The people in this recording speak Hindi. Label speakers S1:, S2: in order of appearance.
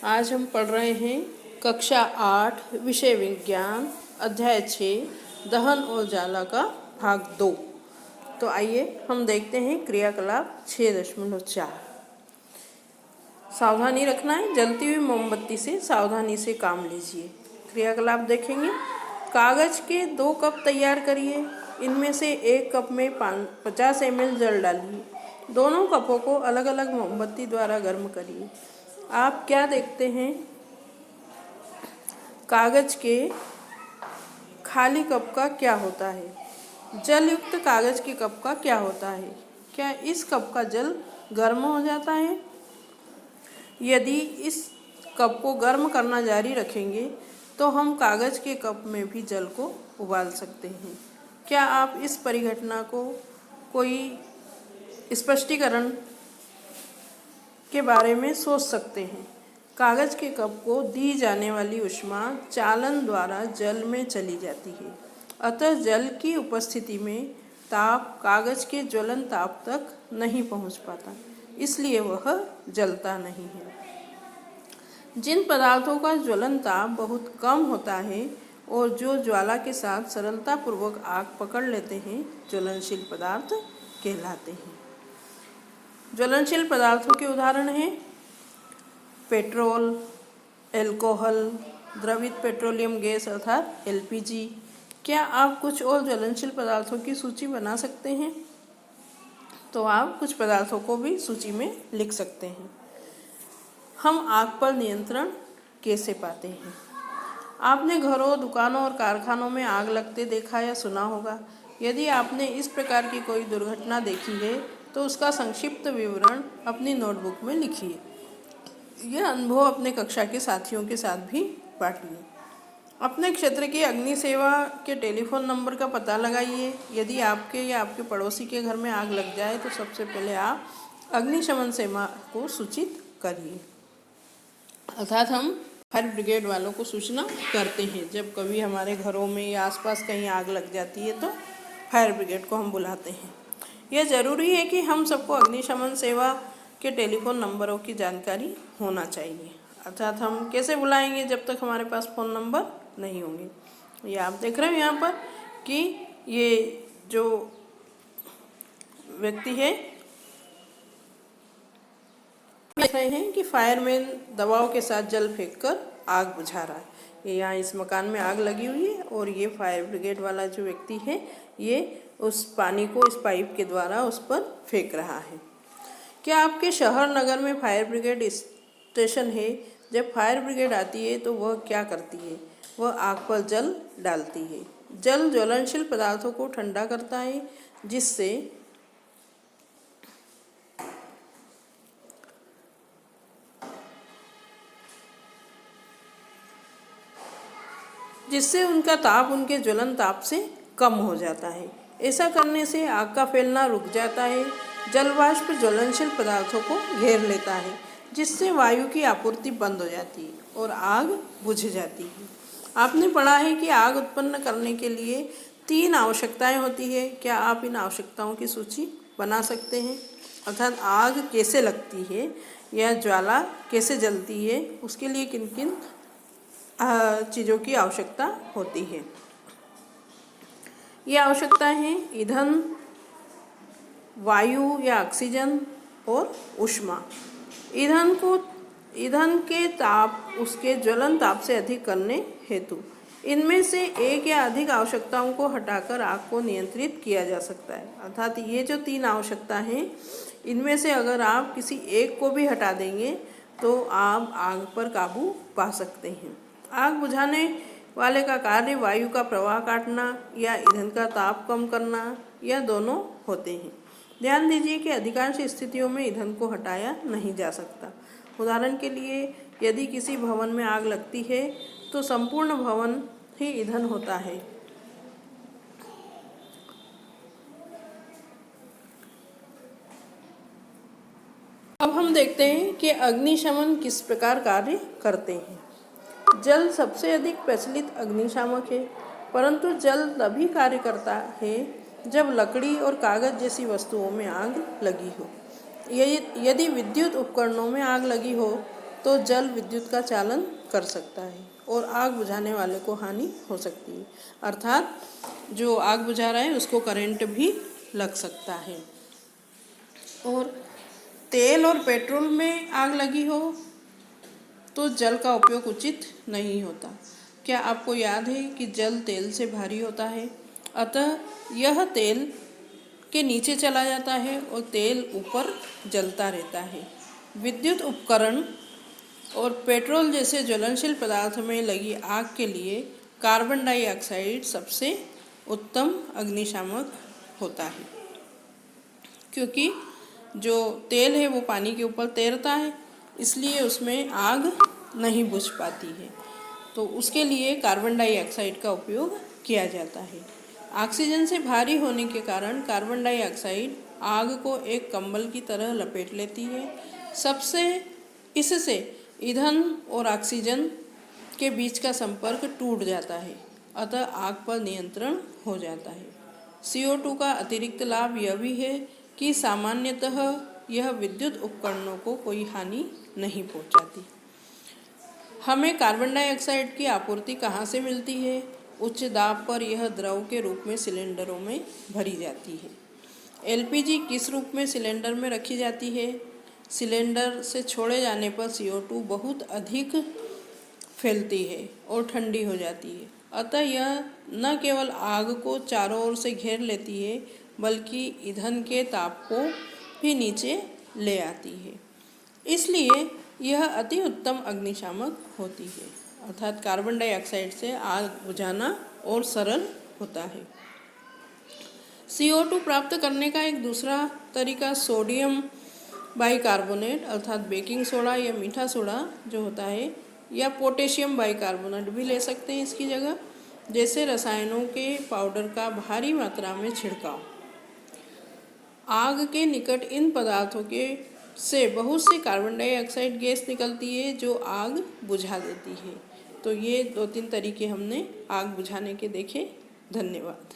S1: आज हम पढ़ रहे हैं कक्षा 8 विषय विज्ञान अध्याय 6 दहन और ज्वाला का भाग 2। तो आइए हम देखते हैं क्रियाकलाप 6.4। सावधानी रखना है, जलती हुई मोमबत्ती से सावधानी से काम लीजिए। क्रियाकलाप देखेंगे। कागज के 2 कप तैयार करिए। इनमें से एक कप में 50 ml जल डालिए। दोनों कपों को अलग अलग मोमबत्ती द्वारा गर्म करिए। आप क्या देखते हैं? कागज के खाली कप का क्या होता है? जल युक्त कागज के कप का क्या होता है? क्या इस कप का जल गर्म हो जाता है? यदि इस कप को गर्म करना जारी रखेंगे तो हम कागज के कप में भी जल को उबाल सकते हैं। क्या आप इस परिघटना को कोई स्पष्टीकरण के बारे में सोच सकते हैं? कागज के कप को दी जाने वाली ऊष्मा चालन द्वारा जल में चली जाती है, अतः जल की उपस्थिति में ताप कागज के ज्वलन ताप तक नहीं पहुंच पाता, इसलिए वह जलता नहीं है। जिन पदार्थों का ज्वलन ताप बहुत कम होता है और जो ज्वाला के साथ सरलतापूर्वक आग पकड़ लेते हैं, ज्वलनशील पदार्थ कहलाते हैं। ज्वलनशील पदार्थों के उदाहरण हैं पेट्रोल, एल्कोहल, द्रवित पेट्रोलियम गैस अर्थात LPG। क्या आप कुछ और ज्वलनशील पदार्थों की सूची बना सकते हैं? तो आप कुछ पदार्थों को भी सूची में लिख सकते हैं। हम आग पर नियंत्रण कैसे पाते हैं? आपने घरों, दुकानों और कारखानों में आग लगते देखा या सुना होगा। यदि आपने इस प्रकार की कोई दुर्घटना देखी है तो उसका संक्षिप्त विवरण अपनी नोटबुक में लिखिए। यह अनुभव अपने कक्षा के साथियों के साथ भी बांटिए। अपने क्षेत्र की अग्नि सेवा के टेलीफोन नंबर का पता लगाइए। यदि आपके या आपके पड़ोसी के घर में आग लग जाए तो सबसे पहले आप अग्निशमन सेवा को सूचित करिए, अर्थात हम फायर ब्रिगेड वालों को सूचना करते हैं। जब कभी हमारे घरों में या आसपास कहीं आग लग जाती है तो फायर ब्रिगेड को हम बुलाते हैं। यह ज़रूरी है कि हम सबको अग्निशमन सेवा के टेलीफोन नंबरों की जानकारी होना चाहिए, अर्थात हम कैसे बुलाएंगे जब तक हमारे पास फ़ोन नंबर नहीं होंगे। ये आप देख रहे हो यहाँ पर कि ये जो व्यक्ति है देख रहे हैं कि फायरमैन दबाव के साथ जल फेंककर आग बुझा रहा है। ये यहाँ इस मकान में आग लगी हुई है और ये फायर ब्रिगेड वाला जो व्यक्ति है ये उस पानी को इस पाइप के द्वारा उस पर फेंक रहा है। क्या आपके शहर नगर में फायर ब्रिगेड स्टेशन है? जब फायर ब्रिगेड आती है तो वह क्या करती है? वह आग पर जल डालती है। जल ज्वलनशील पदार्थों को ठंडा करता है जिससे उनका ताप उनके ज्वलन ताप से कम हो जाता है। ऐसा करने से आग का फैलना रुक जाता है। जल वाष्प ज्वलनशील पदार्थों को घेर लेता है, जिससे वायु की आपूर्ति बंद हो जाती है और आग बुझ जाती है। आपने पढ़ा है कि आग उत्पन्न करने के लिए 3 आवश्यकताएं होती है। क्या आप इन आवश्यकताओं की सूची बना सकते हैं? अर्थात आग कैसे लगती है या ज्वाला कैसे जलती है, उसके लिए किन किन चीज़ों की आवश्यकता होती है। ये आवश्यकताएं हैं ईंधन, वायु या ऑक्सीजन और ऊष्मा। ईंधन के ताप उसके ज्वलन ताप से अधिक करने हेतु इनमें से एक या अधिक आवश्यकताओं को हटाकर आग को नियंत्रित किया जा सकता है। अर्थात ये जो 3 आवश्यकता हैं, इनमें से अगर आप किसी एक को भी हटा देंगे तो आप आग पर काबू पा सकते हैं। आग बुझाने वाले का कार्य वायु का प्रवाह काटना या ईंधन का ताप कम करना या दोनों होते हैं। ध्यान दीजिए कि अधिकांश स्थितियों में ईंधन को हटाया नहीं जा सकता। उदाहरण के लिए यदि किसी भवन में आग लगती है तो संपूर्ण भवन ही ईंधन होता है। अब हम देखते हैं कि अग्निशमन किस प्रकार कार्य करते हैं। जल सबसे अधिक प्रचलित अग्निशामक है, परंतु जल तभी कार्य करता है जब लकड़ी और कागज जैसी वस्तुओं में आग लगी हो। यदि विद्युत उपकरणों में आग लगी हो तो जल विद्युत का चालन कर सकता है और आग बुझाने वाले को हानि हो सकती है, अर्थात जो आग बुझा रहा है उसको करंट भी लग सकता है। और तेल और पेट्रोल में आग लगी हो तो जल का उपयोग उचित नहीं होता। क्या आपको याद है कि जल तेल से भारी होता है, अतः यह तेल के नीचे चला जाता है और तेल ऊपर जलता रहता है। विद्युत उपकरण और पेट्रोल जैसे ज्वलनशील पदार्थ में लगी आग के लिए कार्बन डाइऑक्साइड सबसे उत्तम अग्निशामक होता है, क्योंकि जो तेल है वो पानी के ऊपर तैरता है, इसलिए उसमें आग नहीं बुझ पाती है, तो उसके लिए कार्बन डाइऑक्साइड का उपयोग किया जाता है। ऑक्सीजन से भारी होने के कारण कार्बन डाइऑक्साइड आग को एक कंबल की तरह लपेट लेती है। इससे ईंधन और ऑक्सीजन के बीच का संपर्क टूट जाता है, अतः आग पर नियंत्रण हो जाता है। CO2 का अतिरिक्त लाभ यह भी है कि सामान्यतः यह विद्युत उपकरणों को कोई हानि नहीं पहुंचाती। हमें कार्बन डाइऑक्साइड की आपूर्ति कहाँ से मिलती है? उच्च दाब पर यह द्रव के रूप में सिलेंडरों में भरी जाती है। LPG किस रूप में सिलेंडर में रखी जाती है? सिलेंडर से छोड़े जाने पर CO2 बहुत अधिक फैलती है और ठंडी हो जाती है, अतः यह न केवल आग को चारों ओर से घेर लेती है बल्कि ईंधन के ताप को भी नीचे ले आती है। इसलिए यह अति उत्तम अग्निशामक होती है, अर्थात कार्बन डाइऑक्साइड से आग बुझाना और सरल होता है। CO2 प्राप्त करने का एक दूसरा तरीका सोडियम बाइकार्बोनेट अर्थात बेकिंग सोडा या मीठा सोडा जो होता है, या पोटेशियम बाइकार्बोनेट भी ले सकते हैं इसकी जगह, जैसे रसायनों के पाउडर का भारी मात्रा में छिड़काव। आग के निकट इन पदार्थों के से बहुत सी कार्बन डाइऑक्साइड गैस निकलती है जो आग बुझा देती है। तो ये 2-3 तरीके हमने आग बुझाने के देखे। धन्यवाद।